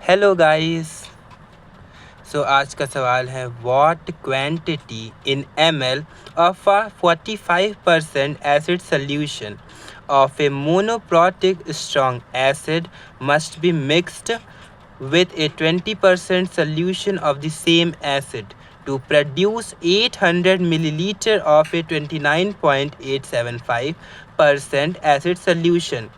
Hello guys. आज का सवाल है what quantity in ml of a 45% acid solution of A monoprotic strong acid must be mixed with a 20% solution of the same acid to produce 800 milliliter of a 29.875% acid solution।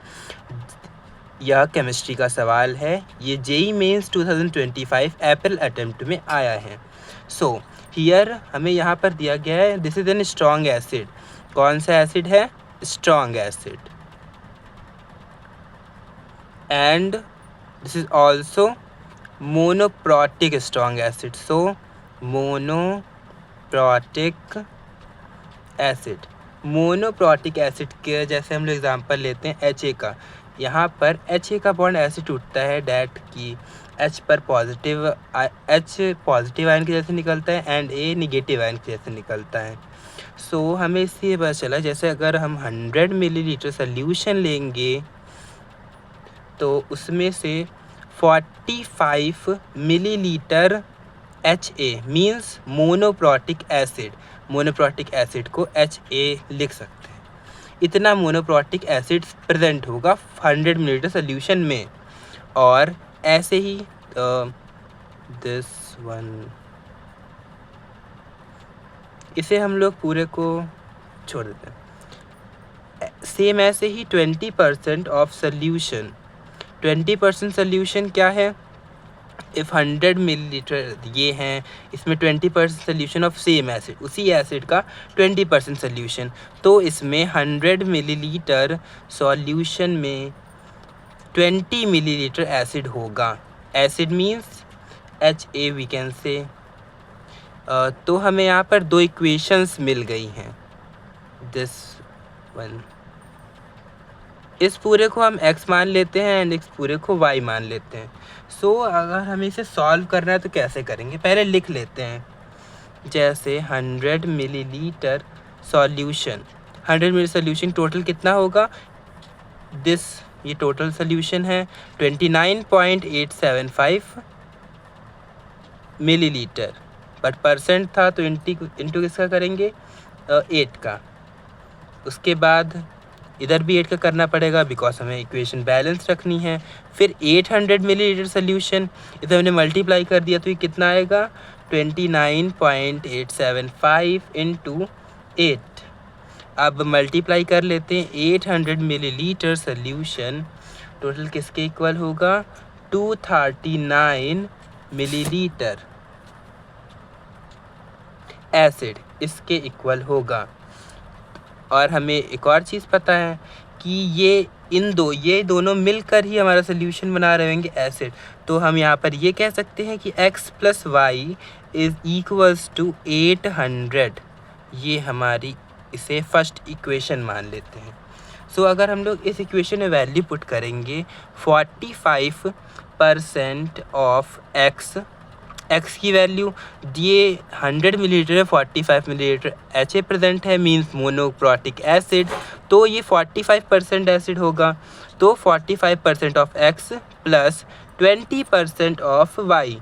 यह chemistry का सवाल है। ये JEE mains 2025 अप्रैल attempt में आया है। Here हमें यहाँ पर दिया गया है this is an strong acid. कौन सा एसिड है? Strong acid. And this is also monoprotic strong acid. Monoprotic acid. Monoprotic acid के जैसे हम लोग एग्जांपल लेते हैं HA का। यहाँ पर HA का बॉन्ड ऐसे टूटता है डैट की H पॉजिटिव आयन के जैसे निकलता है एंड A निगेटिव आयन के जैसे निकलता है। हमें इससे पता चला जैसे अगर हम 100 मिलीलीटर सोल्यूशन लेंगे तो उसमें से 45 millilitre HA means monoprotic acid. Monoprotic acid को HA लिख सकते हैं। इतना मोनोप्रोटिक एसिड प्रेजेंट होगा 100 मिलीलीटर सोल्यूशन में। और ऐसे ही दिस वन, इसे हम लोग पूरे को छोड़ देते हैं। सेम ऐसे ही 20% ऑफ सोल्यूशन। 20% सोल्यूशन क्या है? इफ़ 100 मिलीलीटर ये हैं, इसमें 20% सोल्यूशन ऑफ सेम एसिड, उसी एसिड का 20% सोल्यूशन। तो इसमें 100 मिलीलीटर सॉल्यूशन में 20 मिलीलीटर एसिड होगा। Acid means HA we can say. तो हमें यहाँ पर दो इक्वेशंस मिल गई हैं। दिस वन, इस पूरे को हम x मान लेते हैं एंड इस पूरे को y मान लेते हैं। अगर हमें इसे सॉल्व करना है तो कैसे करेंगे? पहले लिख लेते हैं। जैसे 100 मिलीलीटर सॉल्यूशन, 100 मिली सोल्यूशन टोटल कितना होगा? ये टोटल सोल्यूशन है 29.875 मिलीलीटर, बट परसेंट था तो इंटू किसका करेंगे? 8 का। उसके बाद इधर भी 8 का करना पड़ेगा बिकॉज हमें इक्वेशन बैलेंस रखनी है। फिर 800 मिलीलीटर सोल्यूशन, इसे हमने मल्टीप्लाई कर दिया तो ये कितना आएगा? 29.875 इंटू 8। अब मल्टीप्लाई कर लेते हैं। 800 मिलीलीटर सोल्यूशन टोटल किसके इक्वल होगा? 239 मिलीलीटर एसिड इसके इक्वल होगा। और हमें एक और चीज़ पता है कि ये दोनों मिलकर ही हमारा सोल्यूशन बना रहे होंगे एसिड। तो हम यहाँ पर ये कह सकते हैं कि x + y is equals to 800। ये हमारी इसे फर्स्ट इक्वेशन मान लेते हैं। अगर हम लोग इस इक्वेशन में वैल्यू पुट करेंगे 45% ऑफ x की वैल्यू दिए 100 मिलीलीटर है, 45 मिलीलीटर HA प्रेजेंट है मींस मोनोप्रोटिक एसिड। तो ये 45% एसिड होगा। तो 45% of x plus 20% of y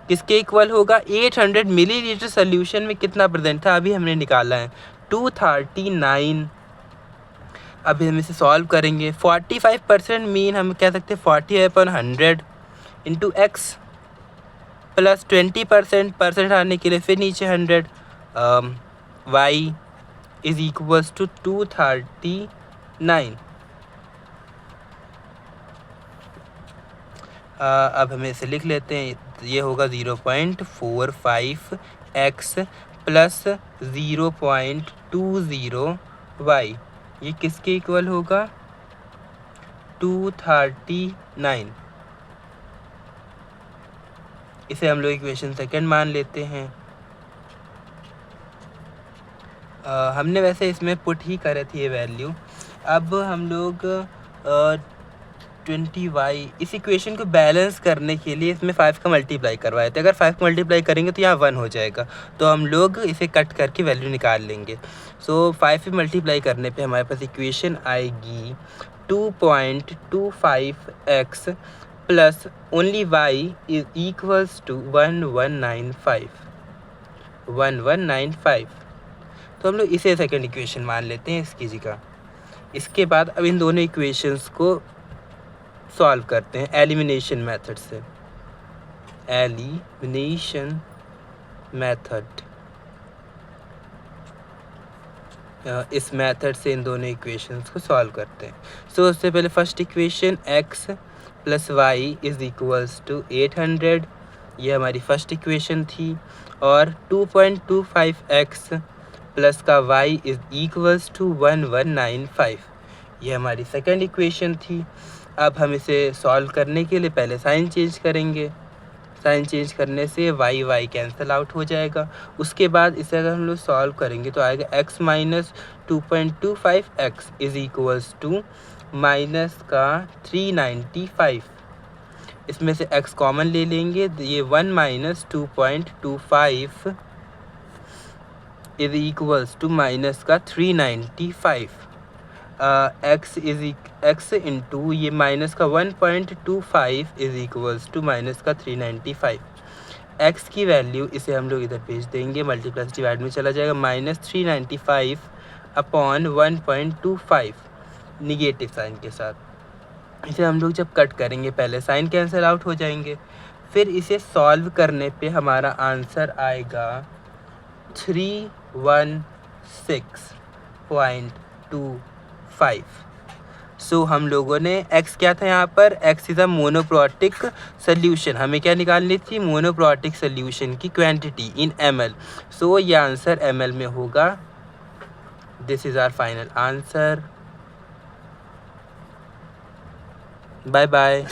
किसके इक्वल होगा? 800 मिलीलीटर सोल्यूशन में कितना प्रेजेंट था अभी हमने निकाला है 239। अभी हम इसे सॉल्व करेंगे। 45% मीन हम कह सकते हैं 40/100 इंटू x प्लस 20% परसेंट आने के लिए फिर नीचे 100। y is equals to 239। अब हमें इसे लिख लेते हैं। ये होगा 0.45 x प्लस 0.20 y। ये किसके इक्वल होगा? 239। इसे हम लोग इक्वेशन सेकंड मान लेते हैं। हमने वैसे इसमें पुट ही करे थे ये वैल्यू। अब हम लोग 20y इस इक्वेशन को बैलेंस करने के लिए इसमें 5 का मल्टीप्लाई करवाए थे। अगर 5 का मल्टीप्लाई करेंगे तो यहाँ 1 हो जाएगा, तो हम लोग इसे कट करके वैल्यू निकाल लेंगे। 5 पे मल्टीप्लाई करने पे हमारे पास इक्वेशन आएगी 2.25x plus only y is equals to 1195। तो हम लोग इसे सेकंड इक्वेशन मान लेते हैं इसकी जगह। इसके बाद अब इन दोनों इक्वेशंस को सॉल्व करते हैं एलिमिनेशन मेथड से। एलिमिनेशन मेथड, इस मेथड से इन दोनों इक्वेशंस को सॉल्व करते हैं। सो उससे पहले first equation x plus Y is equals to 800, ये हमारी फर्स्ट इक्वेशन थी। और 2.25x प्लस का y इज इक्वल्स टू 1195, ये हमारी सेकंड इक्वेशन थी। अब हम इसे सॉल्व करने के लिए पहले साइन चेंज करेंगे। साइन चेंज करने से y कैंसिल आउट हो जाएगा। उसके बाद इसे अगर हम लोग सॉल्व करेंगे तो आएगा x minus 2.25x is equals to minus का 395। इसमें से x कॉमन ले लेंगे, ये 1 minus 2.25 is equals to minus का 395। x इंटू ये माइनस का 1.25 इज इक्वल्स टू माइनस का 395। x की वैल्यू इसे हम लोग इधर भेज देंगे, मल्टीप्लस डिवाइड में चला जाएगा, माइनस 395 अपॉन 1.25 निगेटिव साइन के साथ। इसे हम लोग जब कट करेंगे पहले साइन कैंसिल आउट हो जाएंगे, फिर इसे सॉल्व करने पे हमारा आंसर आएगा 316.25। सो हम लोगों ने x क्या था यहाँ पर, x is a monoprotic solution, हमें क्या निकालनी थी, मोनोप्रोटिक सोल्यूशन की क्वांटिटी इन ml। सो ये आंसर ml में होगा। This is our final answer. Bye bye.